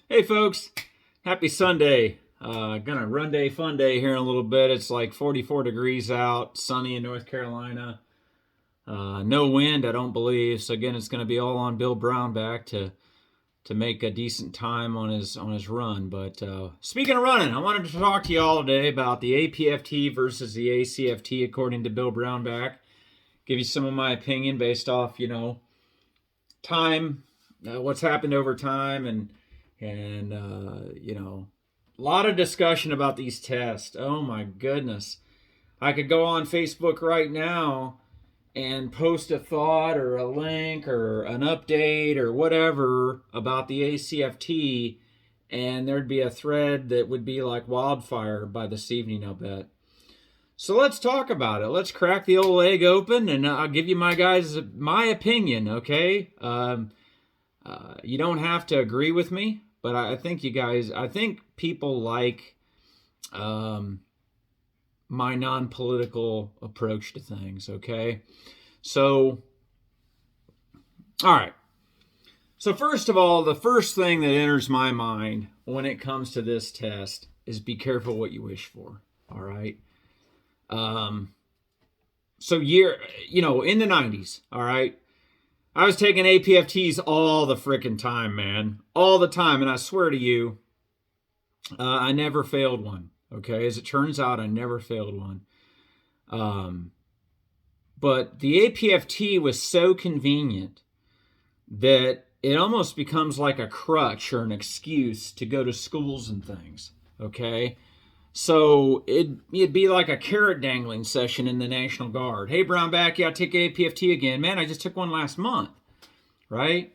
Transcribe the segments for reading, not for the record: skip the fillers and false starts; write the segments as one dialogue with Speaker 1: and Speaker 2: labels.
Speaker 1: Hey folks, happy Sunday. Gonna run day, fun day here in a little bit. It's like 44 degrees out, sunny in North Carolina. No wind, I don't believe. So again, it's gonna be all on Bill Brownback to make a decent time on his run. But speaking of running, I wanted to talk to you all today about the APFT versus the ACFT according to Bill Brownback. Give you some of my opinion based off time, what's happened over time, and a lot of discussion about these tests. Oh my goodness. I could go on Facebook right now and post a thought or a link or an update or whatever about the ACFT, and there'd be a thread that would be like wildfire by this evening, I'll bet. So let's talk about it. Let's crack the old egg open, and I'll give you my opinion, okay? You don't have to agree with me, but I think people like my non-political approach to things, okay? So, all right. So first of all, the first thing that enters my mind when it comes to this test is be careful what you wish for, all right? So in the 90s, all right, I was taking APFTs all the frickin' time, man. All the time. And I swear to you, I never failed one. Okay. As it turns out, I never failed one. But the APFT was so convenient that it almost becomes like a crutch or an excuse to go to schools and things. Okay. So it'd be like a carrot dangling session in the National Guard. Hey, Brownback, yeah, take APFT again. Man, I just took one last month, right?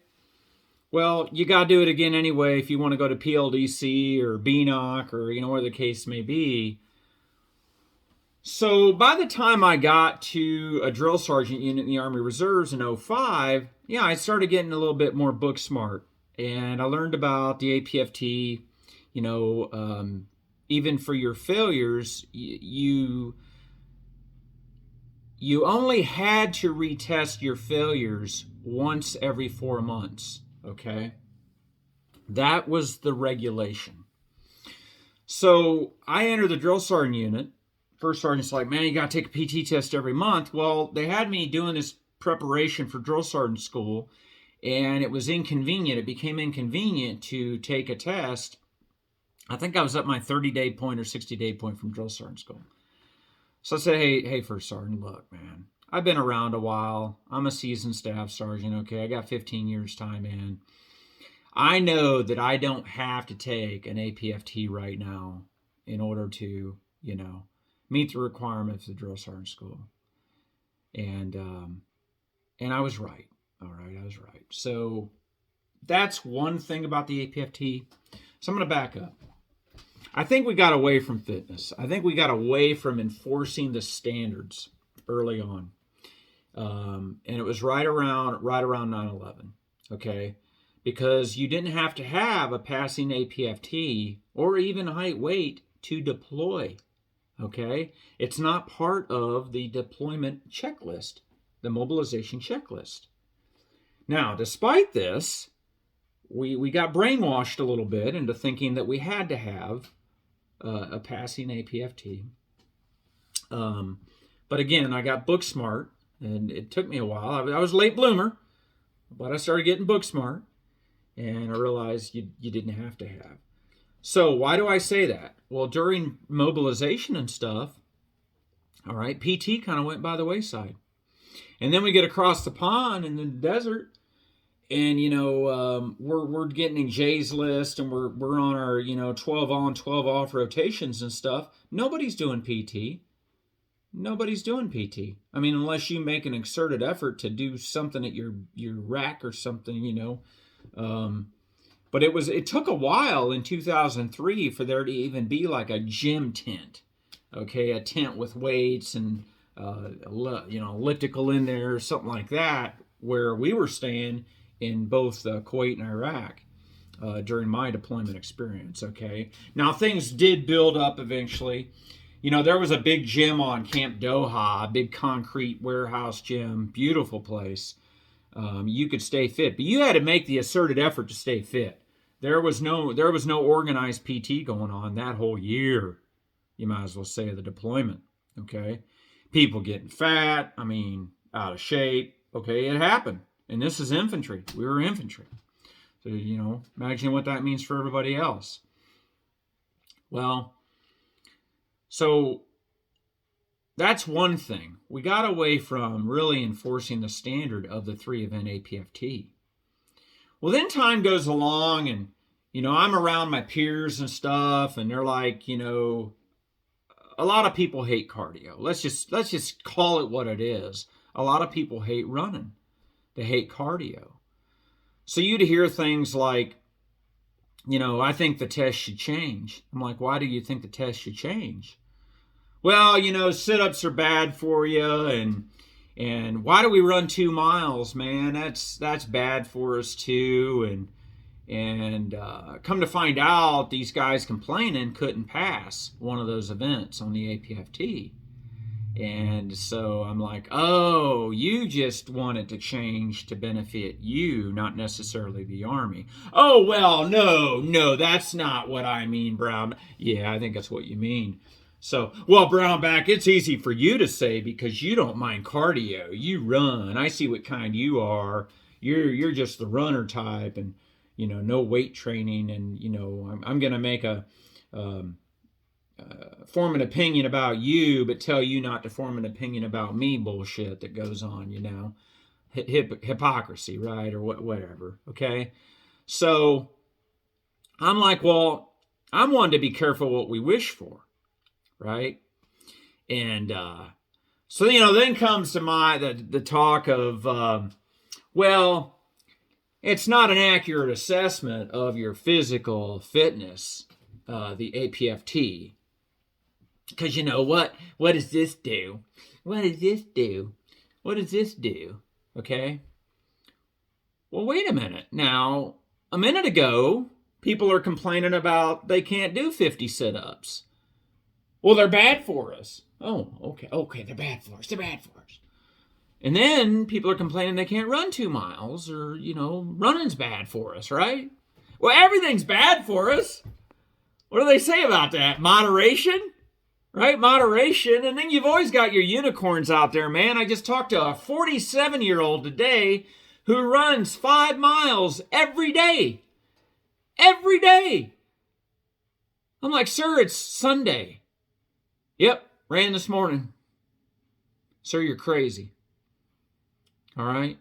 Speaker 1: Well, you got to do it again anyway if you want to go to PLDC or BNOC or, where the case may be. So by the time I got to a drill sergeant unit in the Army Reserves in 2005, I started getting a little bit more book smart. And I learned about the APFT, even for your failures, you only had to retest your failures once every 4 months, okay? That was the regulation. So I entered the drill sergeant unit. First sergeant's like, man, you got to take a PT test every month. Well, they had me doing this preparation for drill sergeant school, and it was inconvenient. It became inconvenient to take a test. I think I was at my 30-day point or 60-day point from drill sergeant school. So I said, hey, first sergeant, look, man, I've been around a while. I'm a seasoned staff sergeant, okay? I got 15 years time in. I know that I don't have to take an APFT right now in order to, meet the requirements of the drill sergeant school. And I was right. All right, I was right. So that's one thing about the APFT. So I'm going to back up. I think we got away from fitness. I think we got away from enforcing the standards early on. And it was right around 9/11, okay? Because you didn't have to have a passing APFT or even height weight to deploy, okay? It's not part of the deployment checklist, the mobilization checklist. Now, despite this, we got brainwashed a little bit into thinking that we had to have a passing APFT. But again, I got book smart, and it took me a while. I was a late bloomer, but I started getting book smart, and I realized you didn't have to have. So why do I say that? Well, during mobilization and stuff, all right, PT kind of went by the wayside. And then we get across the pond in the desert, and we're getting Jay's list, and we're on our 12 on 12 off rotations and stuff. Nobody's doing PT. I mean, unless you make an exerted effort to do something at your rack or something, But it took a while in 2003 for there to even be like a gym tent, okay, a tent with weights and elliptical in there or something like that, where we were staying in both Kuwait and Iraq during my deployment experience, okay? Now, things did build up eventually. There was a big gym on Camp Doha, a big concrete warehouse gym, beautiful place. you could stay fit, but you had to make the asserted effort to stay fit. There was no organized PT going on that whole year. You might as well say of the deployment. Okay, people getting fat. I mean, out of shape. Okay, it happened, and this is infantry. We were infantry, so imagine what that means for everybody else. Well, so that's one thing. We got away from really enforcing the standard of the 3-event APFT. Well, then time goes along, and I'm around my peers and stuff, and they're like, a lot of people hate cardio. Let's just call it what it is. A lot of people hate running. They hate cardio. So you'd hear things like, I think the test should change. I'm like, why do you think the test should change? Well, sit-ups are bad for you, and why do we run 2 miles, man? That's bad for us too. And come to find out, these guys complaining couldn't pass one of those events on the APFT. And so I'm like, oh, you just want it to change to benefit you, not necessarily the Army. Oh, well, no, that's not what I mean, Brown. Yeah, I think that's what you mean. So, well, Brownback, it's easy for you to say because you don't mind cardio. You run. I see what kind you are. You're just the runner type, and no weight training. And I'm gonna make a form an opinion about you, but tell you not to form an opinion about me. Bullshit that goes on. Hypocrisy, right, or whatever. Okay, so I'm like, well, I'm one to be careful what we wish for. Right, and so then comes to the talk of well, it's not an accurate assessment of your physical fitness, the APFT, because what does this do? What does this do? What does this do? Okay. Well, wait a minute. Now, a minute ago, people are complaining about they can't do 50 sit-ups. Well, they're bad for us. Oh, okay, they're bad for us. They're bad for us. And then people are complaining they can't run 2 miles, or, running's bad for us, right? Well, everything's bad for us. What do they say about that? Moderation, right? Moderation. And then you've always got your unicorns out there, man. I just talked to a 47-year-old today who runs 5 miles every day. Every day. I'm like, sir, it's Sunday. Yep, ran this morning. Sir, you're crazy. All right?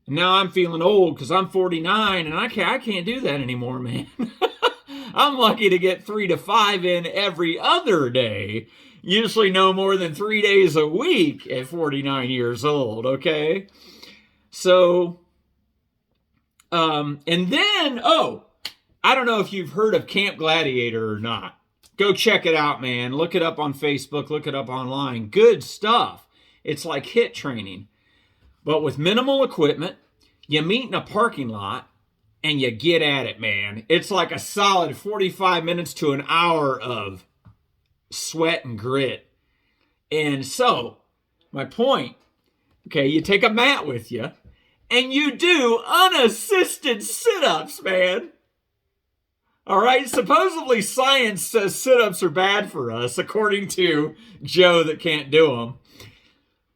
Speaker 1: And now I'm feeling old because I'm 49 and I can't do that anymore, man. I'm lucky to get 3 to 5 in every other day. Usually no more than 3 days a week at 49 years old, okay? So, and then, I don't know if you've heard of Camp Gladiator or not. Go check it out, man. Look it up on Facebook. Look it up online. Good stuff. It's like HIIT training. But with minimal equipment, you meet in a parking lot, and you get at it, man. It's like a solid 45 minutes to an hour of sweat and grit. And so, my point, okay, you take a mat with you, and you do unassisted sit-ups, man. All right, supposedly science says sit-ups are bad for us, according to Joe that can't do them.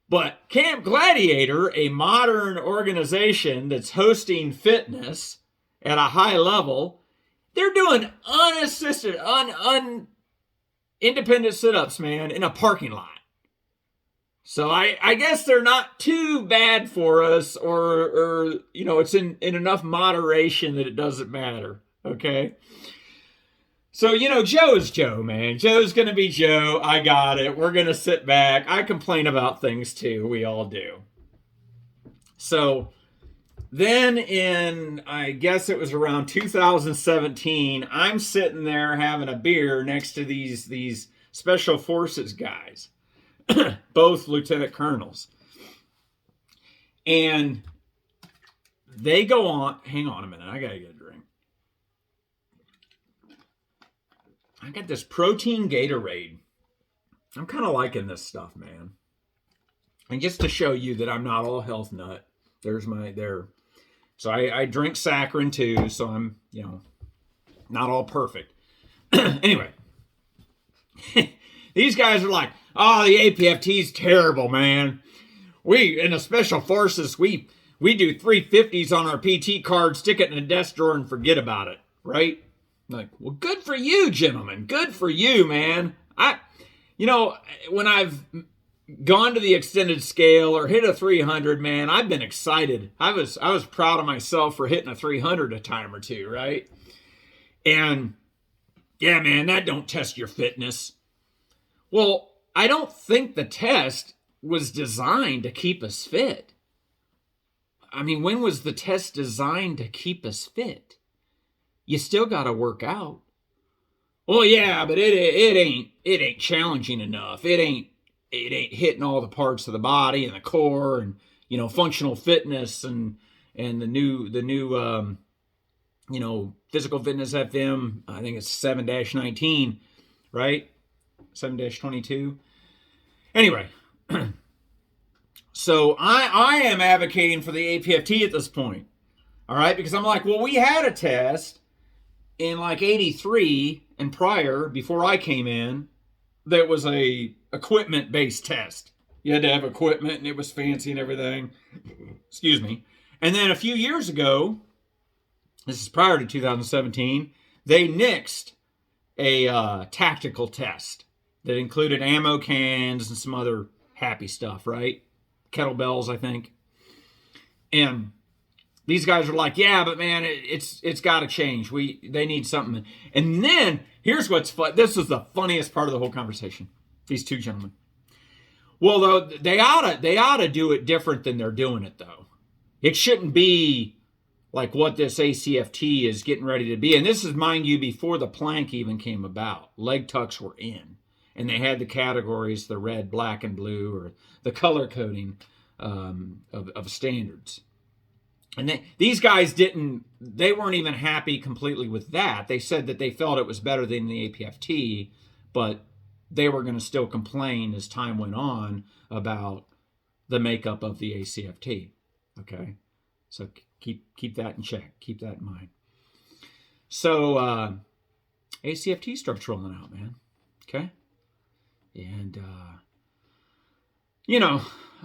Speaker 1: But Camp Gladiator, a modern organization that's hosting fitness at a high level, they're doing unassisted, independent sit-ups, man, in a parking lot. So I guess they're not too bad for us, or it's in enough moderation that it doesn't matter. Okay. So, Joe's Joe, man. Joe's going to be Joe. I got it. We're going to sit back. I complain about things too. We all do. So then I guess it was around 2017, I'm sitting there having a beer next to these special forces guys, both lieutenant colonels. And they go on, hang on a minute, I got to get a drink. I got this protein Gatorade. I'm kind of liking this stuff, man. And just to show you that I'm not all health nut, There's my there. So I drink saccharin too, so I'm, not all perfect. Anyway, these guys are like, oh, the APFT is terrible, man. We, in the Special Forces, we do 350s on our PT card, stick it in a desk drawer and forget about it, right? Like, well, good for you, gentlemen. Good for you, man. When I've gone to the extended scale or hit a 300, man, I've been excited. I was proud of myself for hitting a 300 a time or two, right? And yeah, man, that don't test your fitness. Well, I don't think the test was designed to keep us fit. I mean, when was the test designed to keep us fit? You still got to work out. Well, yeah, but it ain't challenging enough. It ain't hitting all the parts of the body and the core and functional fitness and the new physical fitness FM. I think it's 7-19, right? 7-22. Anyway, so I am advocating for the APFT at this point. All right, because I'm like, well, we had a test in like 83 and prior, before I came in, that was a equipment-based test. You had to have equipment, and it was fancy and everything. Excuse me. And then a few years ago, this is prior to 2017, they nixed a tactical test that included ammo cans and some other happy stuff, right? Kettlebells, I think. And these guys are like, yeah, but man, it's got to change. They need something. And then here's what's fun. This is the funniest part of the whole conversation. These two gentlemen. Well, though they ought to do it different than they're doing it, though. It shouldn't be like what this ACFT is getting ready to be. And this is, mind you, before the plank even came about. Leg tucks were in. And they had the categories, the red, black, and blue, or the color coding of standards. And these guys they weren't even happy completely with that. They said that they felt it was better than the APFT, but they were going to still complain as time went on about the makeup of the ACFT. Okay? So keep that in check. Keep that in mind. So ACFT starts rolling out, man. Okay? And,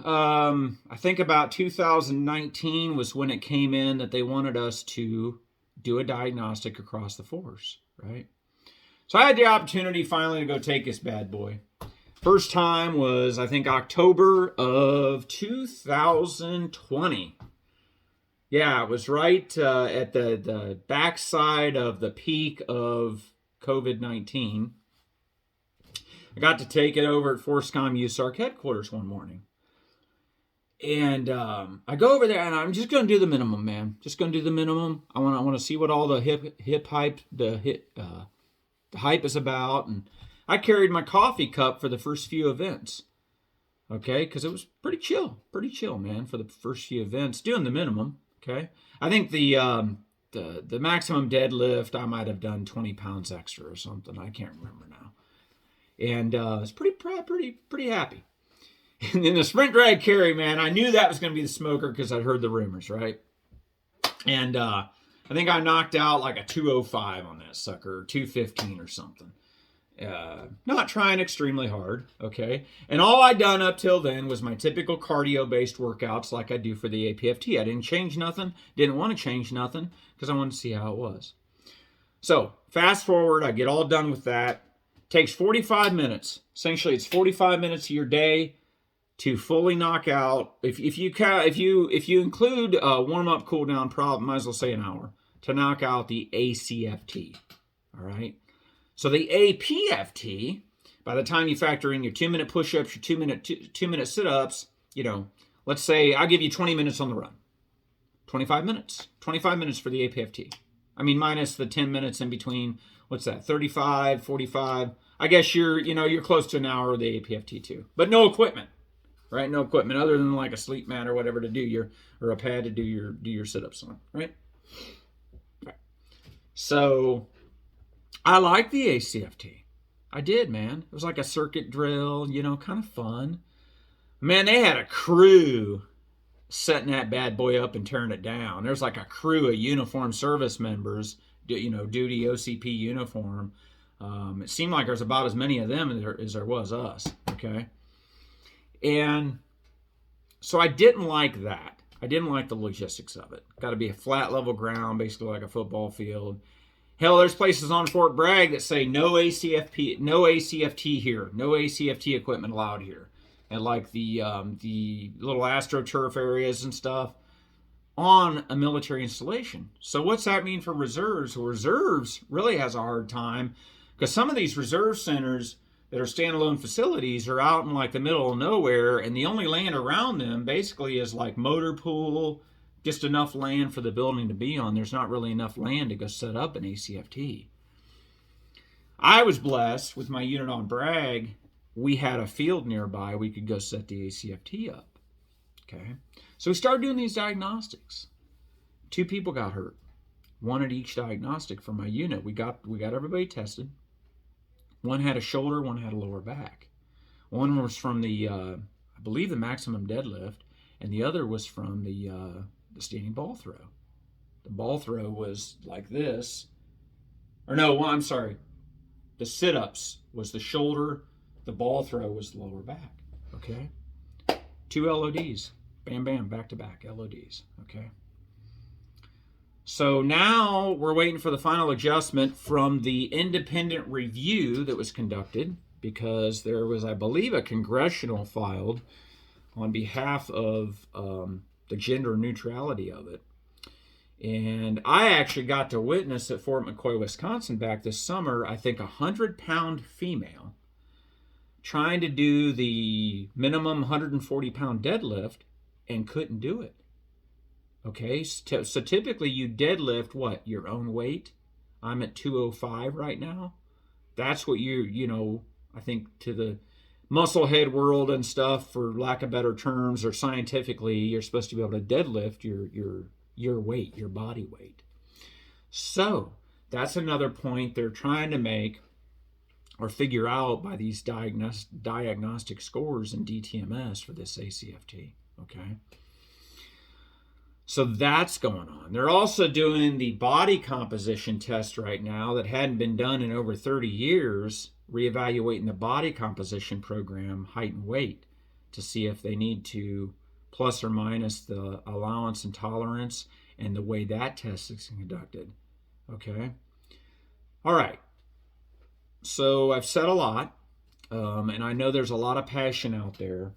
Speaker 1: I think about 2019 was when it came in that they wanted us to do a diagnostic across the force, right? So I had the opportunity finally to go take this bad boy. First time was, I think, October of 2020. Yeah, it was right at the backside of the peak of COVID-19. I got to take it over at ForceCom USARC headquarters one morning. And I go over there, and I'm just going to do the minimum, man. Just going to do the minimum. I want to see what all the hip hype, the hype is about. And I carried my coffee cup for the first few events. Okay, because it was pretty chill, man, for the first few events, doing the minimum. Okay, I think the maximum deadlift I might have done 20 pounds extra or something. I can't remember now. And I was pretty happy. And then the sprint drag carry, man, I knew that was going to be the smoker because I'd heard the rumors, right? And I think I knocked out like a 205 on that sucker, or 215 or something. Not trying extremely hard, okay? And all I'd done up till then was my typical cardio-based workouts like I do for the APFT. I didn't change nothing, didn't want to change nothing because I wanted to see how it was. So fast forward, I get all done with that. Takes 45 minutes. Essentially, it's 45 minutes of your day to fully knock out. If you include warm up, cool down, might as well say an hour to knock out the ACFT. All right. So the APFT, by the time you factor in your 2-minute push-ups, your 2-minute sit-ups, let's say I'll give you 20 minutes on the run. 25 minutes. 25 minutes for the APFT. I mean, minus the 10 minutes in between. What's that? 35, 45. I guess you're close to an hour of the APFT too. But no equipment, right? No equipment other than like a sleep mat or whatever to do or a pad to do your sit-ups on, right? So I like the ACFT. I did, man. It was like a circuit drill, kind of fun. Man, they had a crew setting that bad boy up and tearing it down. There's like a crew of uniformed service members, duty OCP uniform. It seemed like there's about as many of them as there was us, okay? And so I didn't like that. I didn't like the logistics of it. Got to be a flat level ground, basically like a football field. Hell, there's places on Fort Bragg that say no ACFT here, no ACFT equipment allowed here, and like the little AstroTurf areas and stuff on a military installation. So what's that mean for reserves? Well, reserves really has a hard time because some of these reserve centers that are standalone facilities are out in like the middle of nowhere, and the only land around them basically is like motor pool, just enough land for the building to be on. There's not really enough land to go set up an ACFT. I was blessed with my unit on Bragg. We had a field nearby. We could go set the ACFT up. Okay. So we started doing these diagnostics. 2 people got hurt. 1 at each diagnostic for my unit. We got everybody tested. 1 had a shoulder, 1 had a lower back. 1 was from the, I believe, the maximum deadlift, and the other was from the standing ball throw. The ball throw was like this. Or no, well, I'm sorry. The sit-ups was the shoulder. The ball throw was the lower back. Okay? 2 LODs. Bam, bam, back to back LODs. Okay? So now we're waiting for the final adjustment from the independent review that was conducted, because there was, I believe, a congressional filed on behalf of the gender neutrality of it. And I actually got to witness at Fort McCoy, Wisconsin back this summer, I think 100-pound female trying to do the minimum 140-pound deadlift and couldn't do it. Okay, so typically you deadlift what? Your own weight. I'm at 205 right now. That's what I think to the muscle head world and stuff, for lack of better terms, or scientifically, you're supposed to be able to deadlift your weight, your body weight. So that's another point they're trying to make or figure out by these diagnostic scores in DTMS for this ACFT. Okay. So that's going on. They're also doing the body composition test right now that hadn't been done in over 30 years, reevaluating the body composition program, height and weight, to see if they need to plus or minus the allowance and tolerance and the way that test is conducted. Okay? All right. So I've said a lot, and I know there's a lot of passion out there.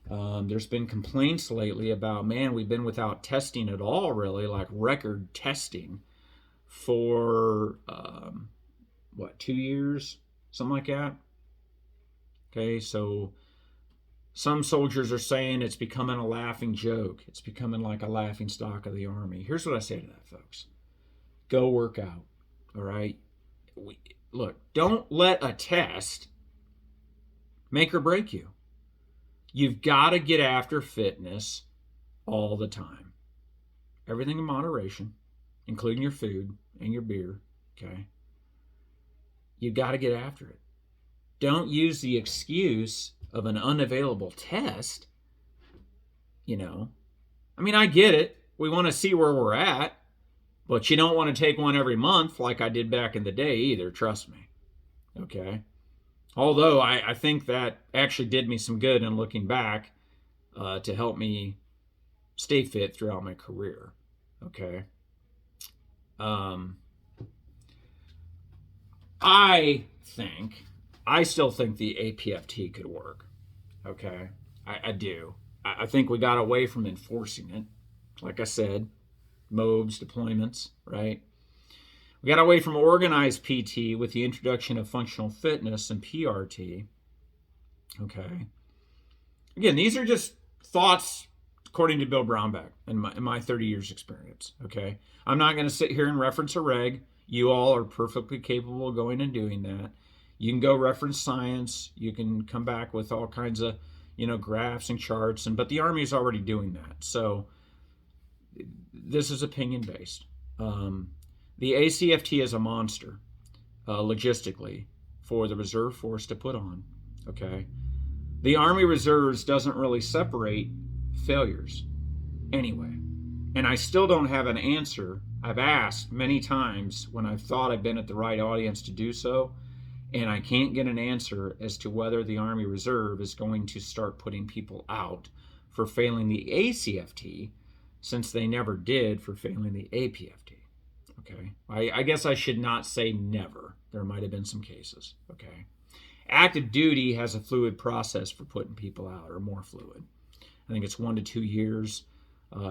Speaker 1: There's been complaints lately about, man, we've been without testing at all, really, like record testing for, 2 years? Something like that. Okay, so some soldiers are saying it's becoming a laughing joke. It's becoming like a laughing stock of the Army. Here's what I say to that, folks. Go work out, all right? Look, don't let a test make or break you. You've got to get after fitness all the time. Everything in moderation, including your food and your beer, okay? You've got to get after it. Don't use the excuse of an unavailable test. I mean, I get it. We want to see where we're at, but you don't want to take one every month like I did back in the day either, trust me. Okay? Although I think that actually did me some good in looking back to help me stay fit throughout my career. Okay. I still think the APFT could work. Okay. I do. I think we got away from enforcing it. Like I said, MOBs, deployments, right? We got away from organized PT with the introduction of functional fitness and PRT. Okay. Again, these are just thoughts according to Bill Brownback and my 30 years experience. Okay. I'm not going to sit here and reference a reg. You all are perfectly capable of going and doing that. You can go reference science. You can come back with all kinds of, graphs and charts. But the Army is already doing that. So this is opinion based. The ACFT is a monster, logistically, for the reserve force to put on, okay? The Army Reserves doesn't really separate failures. anyway. And I still don't have an answer. I've asked many times when I've thought I've been at the right audience to do so, and I can't get an answer as to whether the Army Reserve is going to start putting people out for failing the ACFT, since they never did for failing the APFT. Okay, I guess I should not say never. There might have been some cases. Okay, active duty has a fluid process for putting people out, or more fluid. I think it's 1 to 2 years.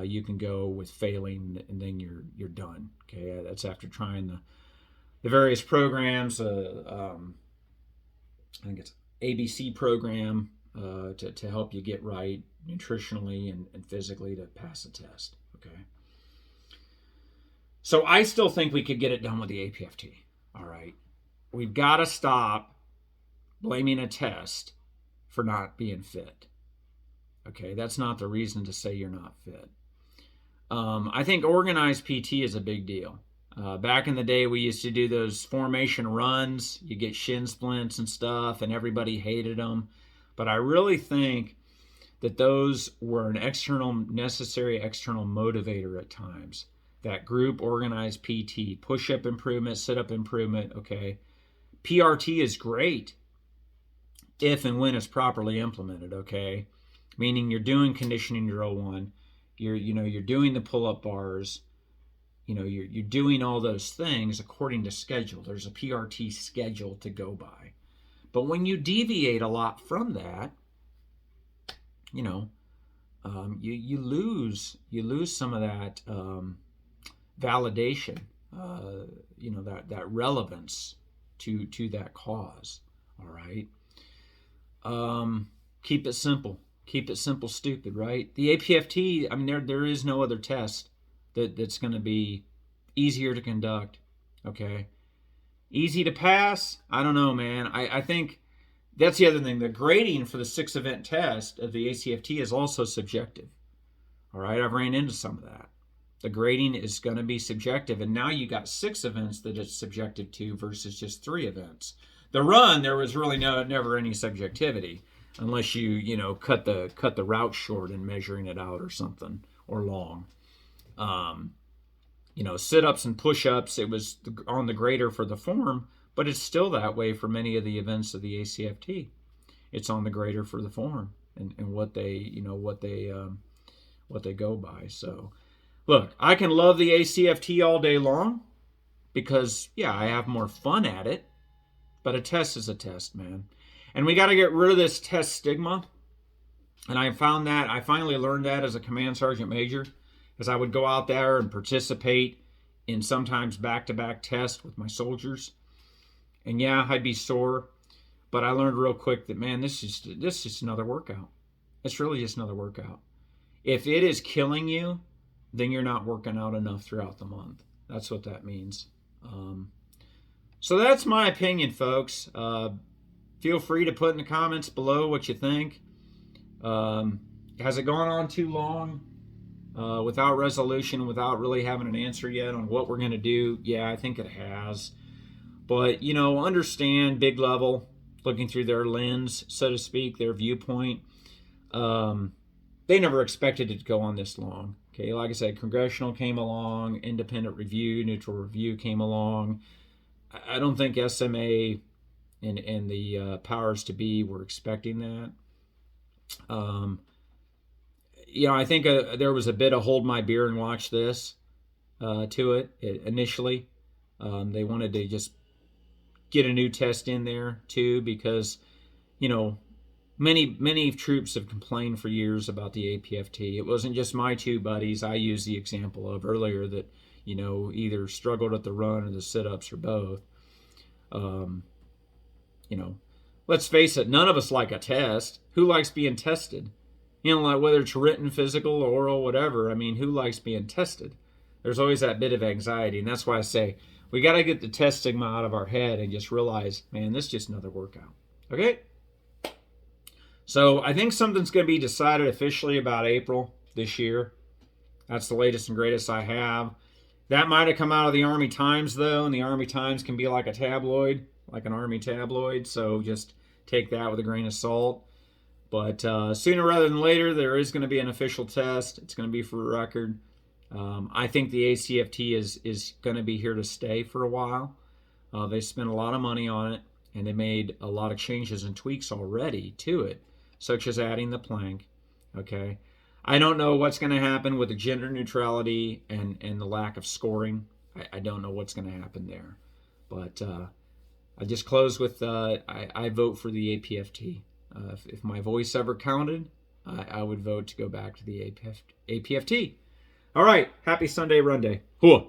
Speaker 1: You can go with failing, and then you're done. Okay, that's after trying the various programs. I think it's ABC program to help you get right nutritionally and physically to pass the test. Okay. So I still think we could get it done with the APFT. All right. We've got to stop blaming a test for not being fit. Okay, that's not the reason to say you're not fit. I think organized PT is a big deal. Back in the day, we used to do those formation runs. You get shin splints and stuff, and everybody hated them. But I really think that those were an necessary external motivator at times. That group organized PT, push-up improvement, sit-up improvement, okay. PRT is great if and when it's properly implemented, okay. Meaning you're doing conditioning drill 1, you're doing the pull-up bars, you're doing all those things according to schedule. There's a PRT schedule to go by. But when you deviate a lot from that, you lose some of that validation, that relevance to that cause. All right. Keep it simple. Keep it simple, stupid, right? The APFT, I mean, there is no other test that's going to be easier to conduct, okay? Easy to pass? I don't know, man. I think that's the other thing. The grading for the 6-event test of the ACFT is also subjective, all right? I've ran into some of that. The grading is going to be subjective, and now you got 6 events that it's subjective to versus just 3 events. The run, there was really never any subjectivity, unless you cut the route short in measuring it out or something, or long. Sit-ups and push-ups, it was on the grader for the form, but it's still that way for many of the events of the ACFT. It's on the grader for the form and what they go by. So, look, I can love the ACFT all day long because, yeah, I have more fun at it, but a test is a test, man. And we got to get rid of this test stigma. And I finally learned that as a command sergeant major, as I would go out there and participate in sometimes back-to-back tests with my soldiers. And yeah, I'd be sore, but I learned real quick that, man, this is just another workout. It's really just another workout. If it is killing you, then you're not working out enough throughout the month. That's what that means. So that's my opinion, folks. Feel free to put in the comments below what you think. Has it gone on too long without resolution, without really having an answer yet on what we're going to do? Yeah, I think it has. But, understand big level, looking through their lens, so to speak, their viewpoint. They never expected it to go on this long. Okay, like I said, congressional came along, independent review, neutral review came along. I don't think SMA and the powers to be were expecting that. I think there was a bit of hold my beer and watch this to it initially. They wanted to just get a new test in there too, because many troops have complained for years about the APFT. It wasn't just my 2 buddies I used the example of earlier that either struggled at the run or the sit-ups or both. Let's face it, none of us like a test. Who likes being tested? Like whether it's written, physical, oral, whatever. I mean, who likes being tested? There's always that bit of anxiety, and that's why I say we got to get the test stigma out of our head and just realize, man, this is just another workout. Okay? So I think something's going to be decided officially about April this year. That's the latest and greatest I have. That might have come out of the Army Times, though, and the Army Times can be like a tabloid, like an Army tabloid, so just take that with a grain of salt. But sooner rather than later, there is going to be an official test. It's going to be for a record. I think the ACFT is going to be here to stay for a while. They spent a lot of money on it, and they made a lot of changes and tweaks already to it, such as adding the plank. Okay, I don't know what's going to happen with the gender neutrality and the lack of scoring. I don't know what's going to happen there. But I just close with I vote for the APFT. If my voice ever counted, I would vote to go back to the APFT. All right, happy Sunday Run Day. Hooah.